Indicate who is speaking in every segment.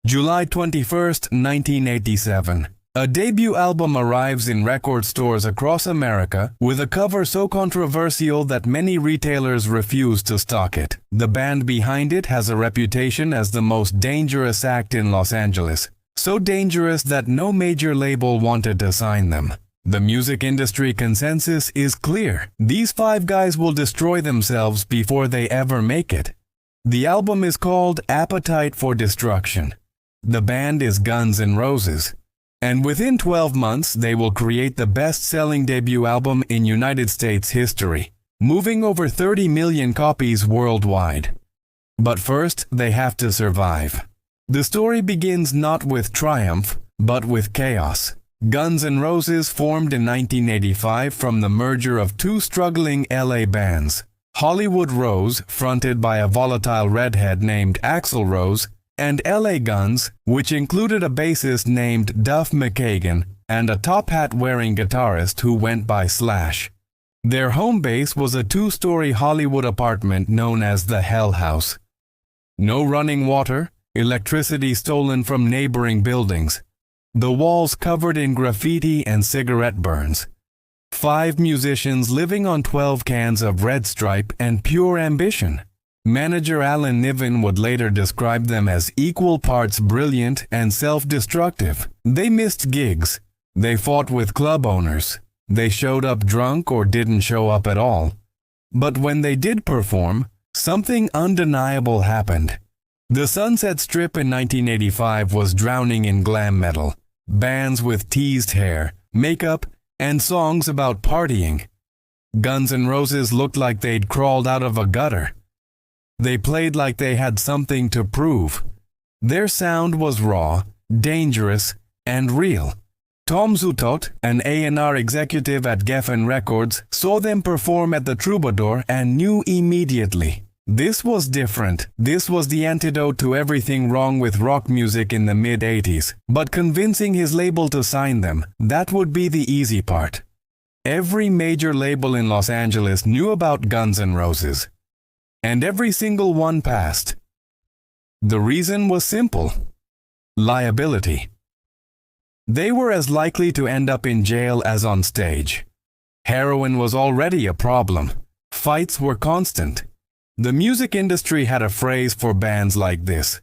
Speaker 1: July 21, 1987. A debut album arrives in record stores across America with a cover so controversial that many retailers refuse to stock it. The band behind it has a reputation as the most dangerous act in Los Angeles, so dangerous that no major label wanted to sign them. The music industry consensus is clear. These five guys will destroy themselves before they ever make it. The album is called Appetite for Destruction. The band is Guns N' Roses. And within 12 months, they will create the best-selling debut album in United States history, moving over 30 million copies worldwide. But first, they have to survive. The story begins not with triumph, but with chaos. Guns N' Roses formed in 1985 from the merger of two struggling LA bands, Hollywood Rose, fronted by a volatile redhead named Axl Rose, and LA Guns, which included a bassist named Duff McKagan and a top hat-wearing guitarist who went by Slash. Their home base was a two-story Hollywood apartment known as the Hell House. No running water, electricity stolen from neighboring buildings, the walls covered in graffiti and cigarette burns. 5 musicians living on 12 cans of Red Stripe and pure ambition. Manager Alan Niven would later describe them as equal parts brilliant and self-destructive. They missed gigs. They fought with club owners. They showed up drunk or didn't show up at all. But when they did perform, something undeniable happened. The Sunset Strip in 1985 was drowning in glam metal, bands with teased hair, makeup, and songs about partying. Guns N' Roses looked like they'd crawled out of a gutter. They played like they had something to prove. Their sound was raw, dangerous, and real. Tom Zutaut, an A&R executive at Geffen Records, saw them perform at the Troubadour and knew immediately. This was different. This was the antidote to everything wrong with rock music in the mid-80s. But convincing his label to sign them, that would be the easy part. Every major label in Los Angeles knew about Guns N' Roses. And every single one passed. The reason was simple: liability. They were as likely to end up in jail as on stage. Heroin was already a problem. Fights were constant. The music industry had a phrase for bands like this: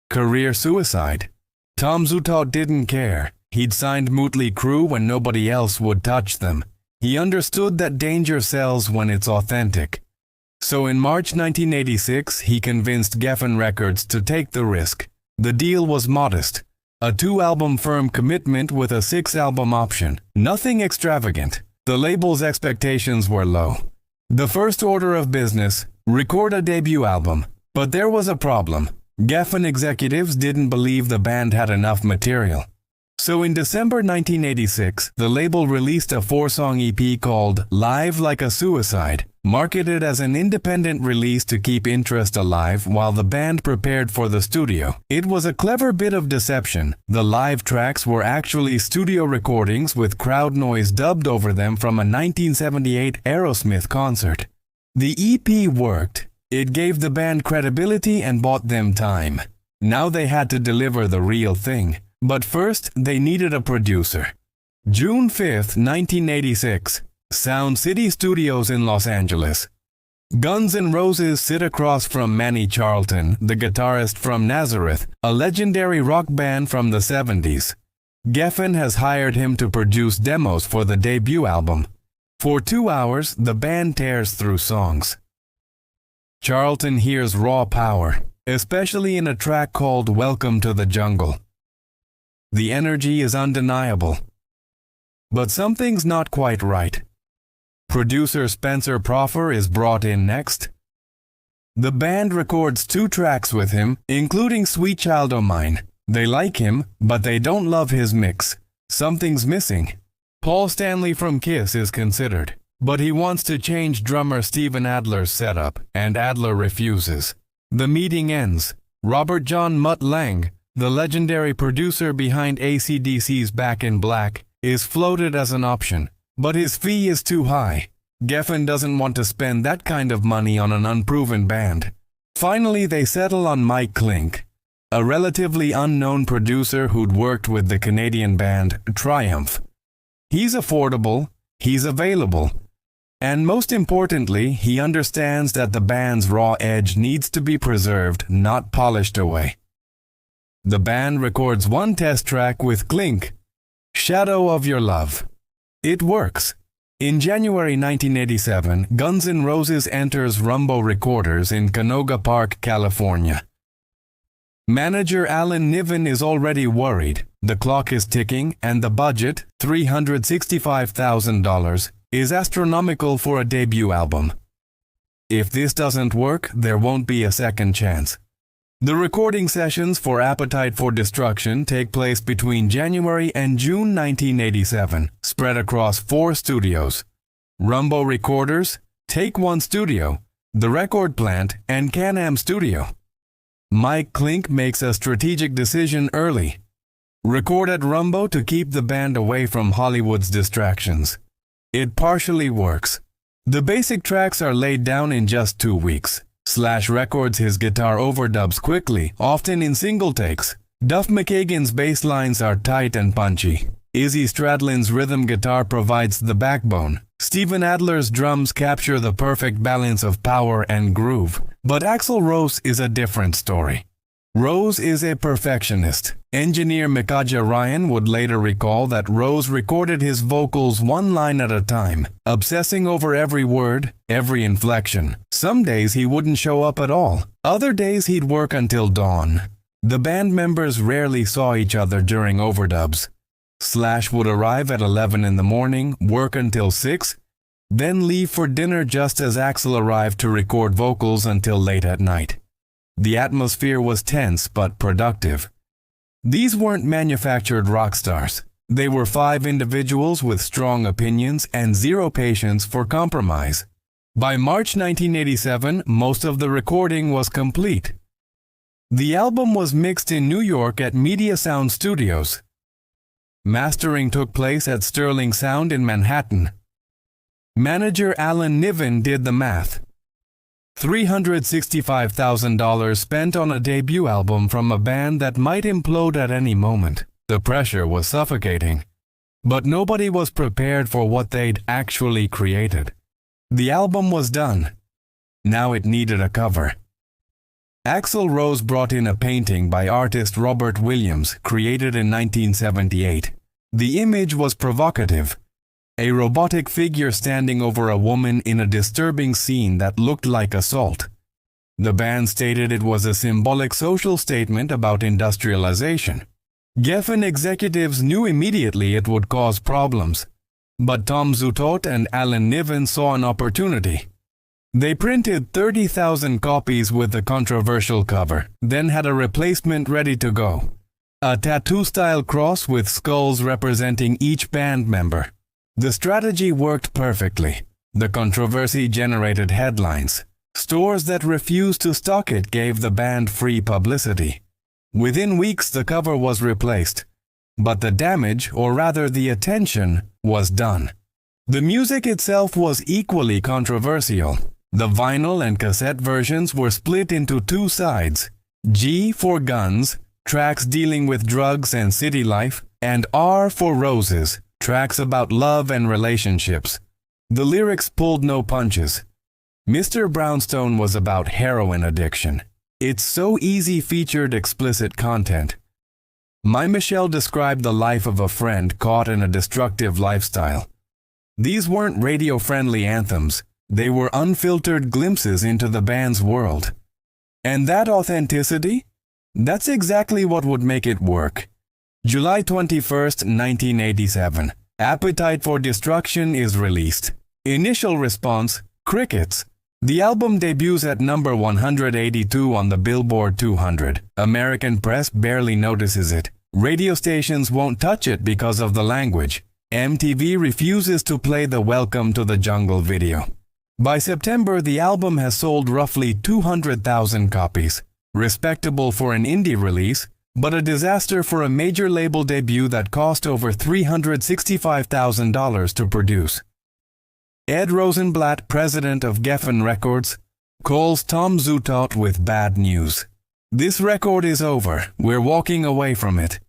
Speaker 1: career suicide. Tom Zutaut didn't care. He'd signed Motley Crue when nobody else would touch them. He understood that danger sells when it's authentic. So in March 1986, he convinced Geffen Records to take the risk. The deal was modest: a 2-album firm commitment with a 6-album option. Nothing extravagant. The label's expectations were low. The first order of business: record a debut album. But there was a problem. Geffen executives didn't believe the band had enough material. So in December 1986, the label released a 4-song EP called Live Like a Suicide, marketed as an independent release to keep interest alive while the band prepared for the studio. It was a clever bit of deception. The live tracks were actually studio recordings with crowd noise dubbed over them from a 1978 Aerosmith concert. The EP worked. It gave the band credibility and bought them time. Now they had to deliver the real thing. But first, they needed a producer. June 5, 1986. Sound City Studios in Los Angeles. Guns N' Roses sit across from Manny Charlton, the guitarist from Nazareth, a legendary rock band from the 70s. Geffen has hired him to produce demos for the debut album. For 2 hours, the band tears through songs. Charlton hears raw power, especially in a track called Welcome to the Jungle. The energy is undeniable. But something's not quite right. Producer Spencer Proffer is brought in next. The band records 2 tracks with him, including Sweet Child O' Mine. They like him, but they don't love his mix. Something's missing. Paul Stanley from Kiss is considered, but he wants to change drummer Steven Adler's setup, and Adler refuses. The meeting ends. Robert John Mutt Lange, the legendary producer behind AC/DC's Back in Black, is floated as an option, but his fee is too high. Geffen doesn't want to spend that kind of money on an unproven band. Finally, they settle on Mike Klink. a relatively unknown producer who'd worked with the Canadian band Triumph. He's affordable, he's available, and most importantly, he understands that the band's raw edge needs to be preserved, not polished away. The band records one test track with Clink, Shadow of Your Love. It works. In January 1987, Guns N' Roses enters Rumbo Recorders in Canoga Park, California. Manager Alan Niven is already worried. The clock is ticking and the budget, $365,000, is astronomical for a debut album. If this doesn't work, there won't be a second chance. The recording sessions for Appetite for Destruction take place between January and June 1987, spread across 4 studios: Rumbo Recorders, Take One Studio, The Record Plant, and Can-Am Studio. Mike Clink makes a strategic decision early. Record at Rumbo to keep the band away from Hollywood's distractions. It partially works. The basic tracks are laid down in just 2 weeks. Slash records his guitar overdubs quickly, often in single takes. Duff McKagan's bass lines are tight and punchy. Izzy Stradlin's rhythm guitar provides the backbone. Steven Adler's drums capture the perfect balance of power and groove. But Axl Rose is a different story. Rose is a perfectionist. Engineer Mikaja Ryan would later recall that Rose recorded his vocals one line at a time, obsessing over every word, every inflection. Some days he wouldn't show up at all. Other days he'd work until dawn. The band members rarely saw each other during overdubs. Slash would arrive at 11 in the morning, work until 6, then leave for dinner just as Axl arrived to record vocals until late at night. The atmosphere was tense but productive. These weren't manufactured rock stars. They were 5 individuals with strong opinions and zero patience for compromise. By March 1987, most of the recording was complete. The album was mixed in New York at Media Sound Studios. Mastering took place at Sterling Sound in Manhattan. Manager Alan Niven did the math. $365,000 spent on a debut album from a band that might implode at any moment. The pressure was suffocating. But nobody was prepared for what they'd actually created. The album was done. Now it needed a cover. Axl Rose brought in a painting by artist Robert Williams, created in 1978. The image was provocative. A robotic figure standing over a woman in a disturbing scene that looked like assault. The band stated it was a symbolic social statement about industrialization. Geffen executives knew immediately it would cause problems, but Tom Zutaut and Alan Niven saw an opportunity. They printed 30,000 copies with the controversial cover, then had a replacement ready to go. A tattoo-style cross with skulls representing each band member. The strategy worked perfectly. The controversy generated headlines. Stores that refused to stock it gave the band free publicity. Within weeks, the cover was replaced. But the damage, or rather the attention, was done. The music itself was equally controversial. The vinyl and cassette versions were split into 2 sides. G for Guns, tracks dealing with drugs and city life, and R for Roses, tracks about love and relationships. The lyrics pulled no punches. Mr. Brownstone was about heroin addiction. It's So Easy featured explicit content. My Michelle described the life of a friend caught in a destructive lifestyle. These weren't radio-friendly anthems. They were unfiltered glimpses into the band's world. And that authenticity? That's exactly what would make it work. July 21, 1987. Appetite for Destruction is released. Initial response: crickets. The album debuts at number 182 on the Billboard 200. American press barely notices it. Radio stations won't touch it because of the language. MTV refuses to play the Welcome to the Jungle video. By September, the album has sold roughly 200,000 copies. Respectable for an indie release, but a disaster for a major label debut that cost over $365,000 to produce. Ed Rosenblatt, president of Geffen Records, calls Tom Zutaut with bad news. This record is over. We're walking away from it.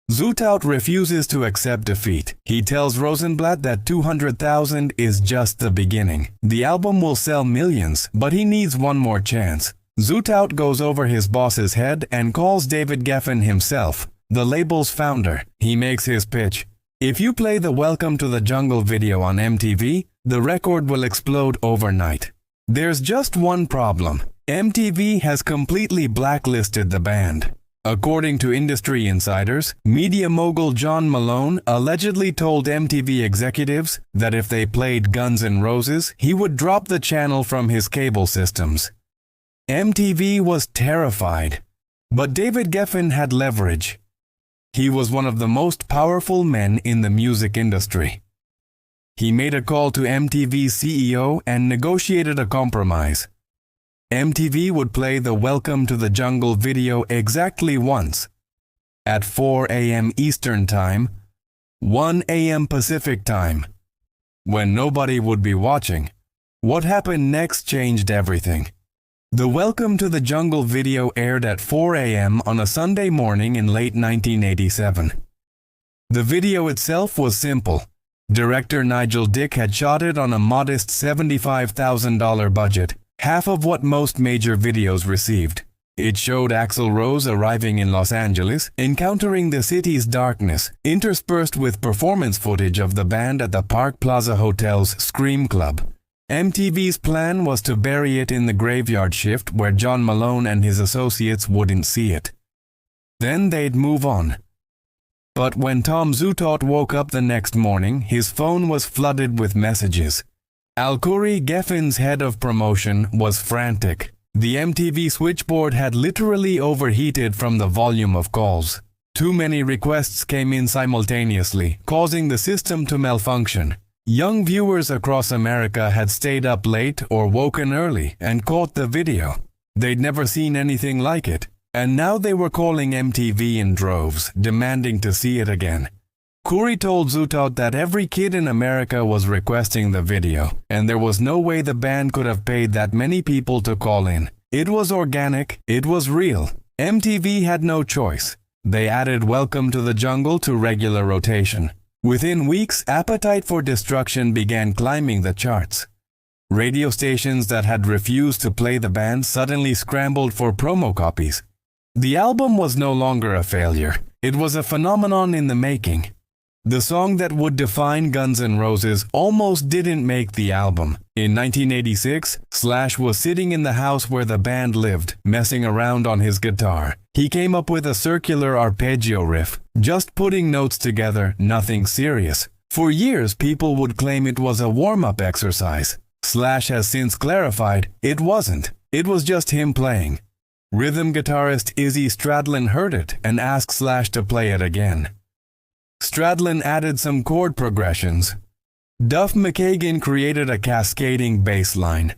Speaker 1: Zootout refuses to accept defeat. He tells Rosenblatt that 200,000 is just the beginning. The album will sell millions, but he needs one more chance. Zootout goes over his boss's head and calls David Geffen himself, the label's founder. He makes his pitch. If you play the Welcome to the Jungle video on MTV, the record will explode overnight. There's just one problem. MTV has completely blacklisted the band. According to industry insiders, media mogul John Malone allegedly told MTV executives that if they played Guns N' Roses, he would drop the channel from his cable systems. MTV was terrified, but David Geffen had leverage. He was one of the most powerful men in the music industry. He made a call to MTV's CEO and negotiated a compromise. MTV would play the Welcome to the Jungle video exactly once, at 4 a.m. Eastern Time, 1 a.m. Pacific Time, when nobody would be watching. What happened next changed everything. The Welcome to the Jungle video aired at 4 a.m. on a Sunday morning in late 1987. The video itself was simple. Director Nigel Dick had shot it on a modest $75,000 budget, half of what most major videos received. It showed Axl Rose arriving in Los Angeles, encountering the city's darkness, interspersed with performance footage of the band at the Park Plaza Hotel's Scream Club. MTV's plan was to bury it in the graveyard shift where John Malone and his associates wouldn't see it. Then they'd move on. But when Tom Zutaut woke up the next morning, his phone was flooded with messages. Al Khoury, Geffen's head of promotion, was frantic. The MTV switchboard had literally overheated from the volume of calls. Too many requests came in simultaneously, causing the system to malfunction. Young viewers across America had stayed up late or woken early and caught the video. They'd never seen anything like it, and now they were calling MTV in droves, demanding to see it again. Khoury told Zutaut that every kid in America was requesting the video, and there was no way the band could have paid that many people to call in. It was organic, it was real. MTV had no choice. They added Welcome to the Jungle to regular rotation. Within weeks, Appetite for Destruction began climbing the charts. Radio stations that had refused to play the band suddenly scrambled for promo copies. The album was no longer a failure. It was a phenomenon in the making. The song that would define Guns N' Roses almost didn't make the album. In 1986, Slash was sitting in the house where the band lived, messing around on his guitar. He came up with a circular arpeggio riff, just putting notes together, nothing serious. For years, people would claim it was a warm-up exercise. Slash has since clarified it wasn't. It was just him playing. Rhythm guitarist Izzy Stradlin heard it and asked Slash to play it again. Stradlin added some chord progressions. Duff McKagan created a cascading bass line.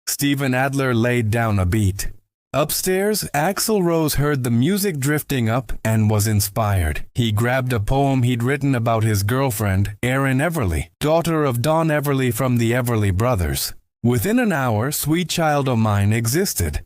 Speaker 1: Steven Adler laid down a beat. Upstairs, Axl Rose heard the music drifting up and was inspired. He grabbed a poem he'd written about his girlfriend, Erin Everly, daughter of Don Everly from the Everly Brothers. Within an hour, Sweet Child O' Mine existed.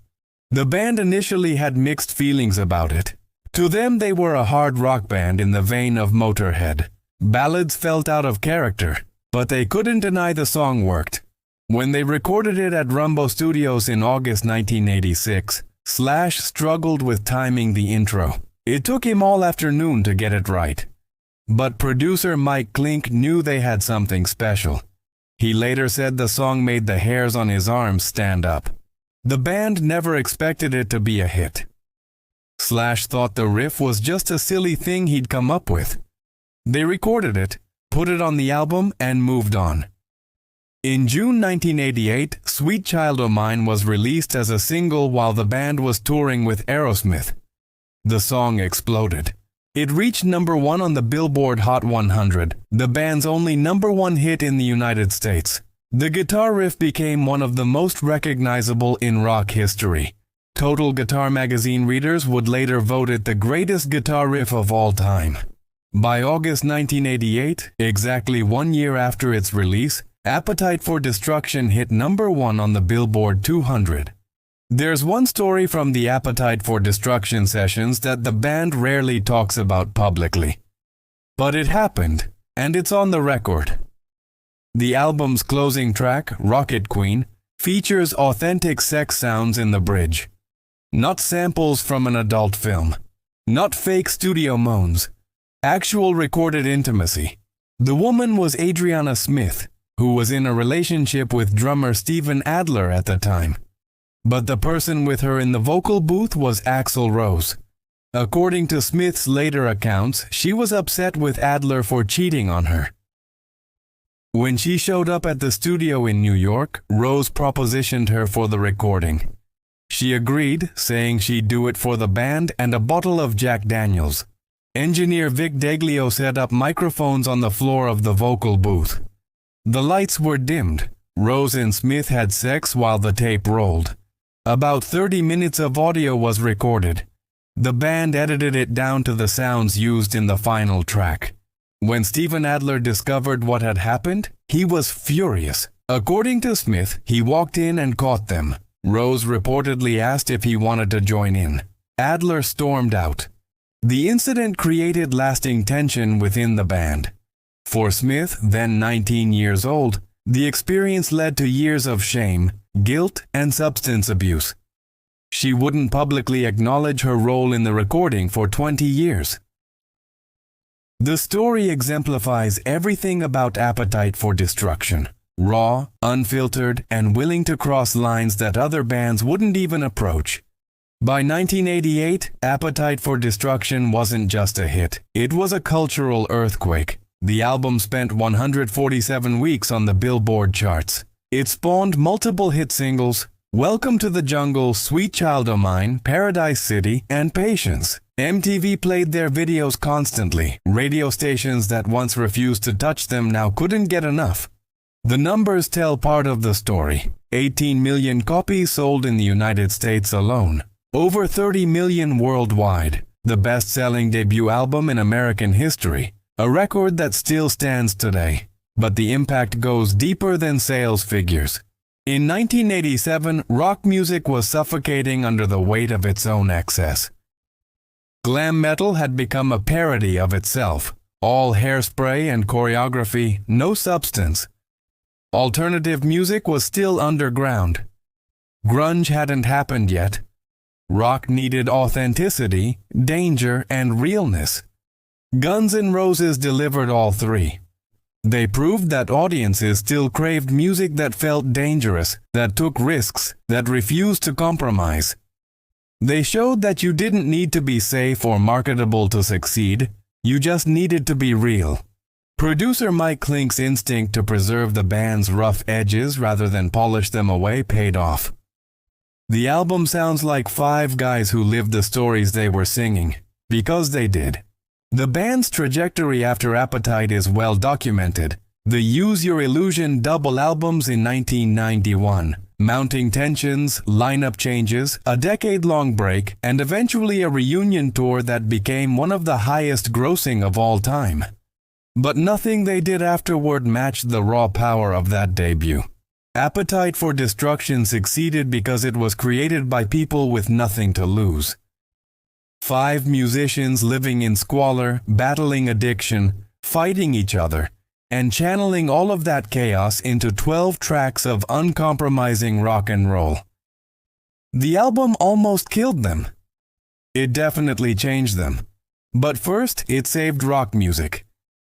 Speaker 1: The band initially had mixed feelings about it. To them, they were a hard rock band in the vein of Motorhead. Ballads felt out of character, but they couldn't deny the song worked. When they recorded it at Rumbo Studios in August 1986, Slash struggled with timing the intro. It took him all afternoon to get it right. But producer Mike Klink knew they had something special. He later said the song made the hairs on his arms stand up. The band never expected it to be a hit. Slash thought the riff was just a silly thing he'd come up with. They recorded it, put it on the album, and moved on. In June 1988, Sweet Child O' Mine was released as a single while the band was touring with Aerosmith. The song exploded. It reached #1 on the Billboard Hot 100, the band's only #1 hit in the United States. The guitar riff became one of the most recognizable in rock history. Total Guitar magazine readers would later vote it the greatest guitar riff of all time. By August 1988, exactly 1 year after its release, Appetite for Destruction hit #1 on the Billboard 200. There's one story from the Appetite for Destruction sessions that the band rarely talks about publicly. But it happened, and it's on the record. The album's closing track, Rocket Queen, features authentic sex sounds in the bridge. Not samples from an adult film. Not fake studio moans. Actual recorded intimacy. The woman was Adriana Smith, who was in a relationship with drummer Steven Adler at the time. But the person with her in the vocal booth was Axl Rose. According to Smith's later accounts, she was upset with Adler for cheating on her. When she showed up at the studio in New York, Rose propositioned her for the recording. She agreed, saying she'd do it for the band and a bottle of Jack Daniels. Engineer Vic Deglio set up microphones on the floor of the vocal booth. The lights were dimmed. Rose and Smith had sex while the tape rolled. About 30 minutes of audio was recorded. The band edited it down to the sounds used in the final track. When Steven Adler discovered what had happened, he was furious. According to Smith, he walked in and caught them. Rose reportedly asked if he wanted to join in. Adler stormed out. The incident created lasting tension within the band. For Smith, then 19 years old, the experience led to years of shame, guilt, and substance abuse. She wouldn't publicly acknowledge her role in the recording for 20 years. The story exemplifies everything about Appetite for Destruction. Raw, unfiltered, and willing to cross lines that other bands wouldn't even approach. By 1988, Appetite for Destruction wasn't just a hit, it was a cultural earthquake. The album spent 147 weeks on the Billboard charts. It spawned multiple hit singles, Welcome to the Jungle, Sweet Child O' Mine, Paradise City, and Patience. MTV played their videos constantly. Radio stations that once refused to touch them now couldn't get enough. The numbers tell part of the story. 18 million copies sold in the United States alone. Over 30 million worldwide. The best-selling debut album in American history. A record that still stands today. But the impact goes deeper than sales figures. In 1987, rock music was suffocating under the weight of its own excess. Glam metal had become a parody of itself. All hairspray and choreography, no substance. Alternative music was still underground. Grunge hadn't happened yet. Rock needed authenticity, danger, and realness. Guns N' Roses delivered all three. They proved that audiences still craved music that felt dangerous, that took risks, that refused to compromise. They showed that you didn't need to be safe or marketable to succeed, you just needed to be real. Producer Mike Klink's instinct to preserve the band's rough edges rather than polish them away paid off. The album sounds like five guys who lived the stories they were singing, because they did. The band's trajectory after Appetite is well documented. The Use Your Illusion double albums in 1991, mounting tensions, lineup changes, a decade-long break, and eventually a reunion tour that became one of the highest grossing of all time. But nothing they did afterward matched the raw power of that debut. Appetite for Destruction succeeded because it was created by people with nothing to lose. 5 musicians living in squalor, battling addiction, fighting each other, and channeling all of that chaos into 12 tracks of uncompromising rock and roll. The album almost killed them. It definitely changed them. But first, it saved rock music.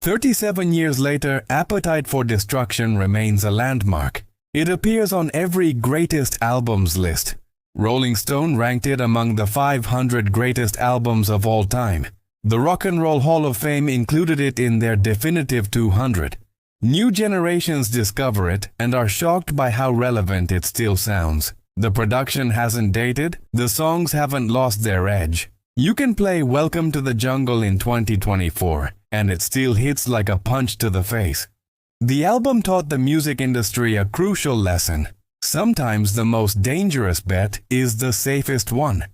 Speaker 1: 37 years later, Appetite for Destruction remains a landmark. It appears on every greatest albums list. Rolling Stone ranked it among the 500 greatest albums of all time. The Rock and Roll Hall of Fame included it in their definitive 200. New generations discover it and are shocked by how relevant it still sounds. The production hasn't dated, the songs haven't lost their edge. You can play Welcome to the Jungle in 2024, and it still hits like a punch to the face. The album taught the music industry a crucial lesson. Sometimes the most dangerous bet is the safest one.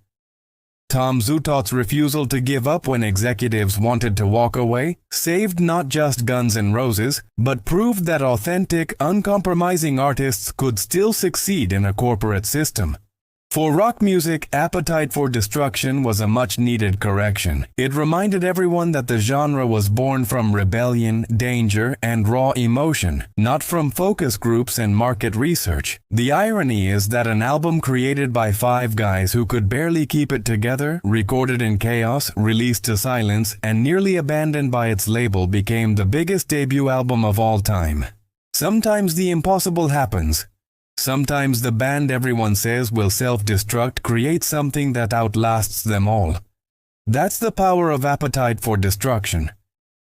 Speaker 1: Tom Zutaut's refusal to give up when executives wanted to walk away saved not just Guns N' Roses, but proved that authentic, uncompromising artists could still succeed in a corporate system. For rock music, Appetite for Destruction was a much-needed correction. It reminded everyone that the genre was born from rebellion, danger, and raw emotion, not from focus groups and market research. The irony is that an album created by five guys who could barely keep it together, recorded in chaos, released to silence, and nearly abandoned by its label became the biggest debut album of all time. Sometimes the impossible happens. Sometimes the band everyone says will self-destruct creates something that outlasts them all. That's the power of Appetite for Destruction.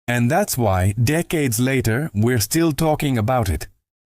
Speaker 1: And that's why, decades later, we're still talking about it.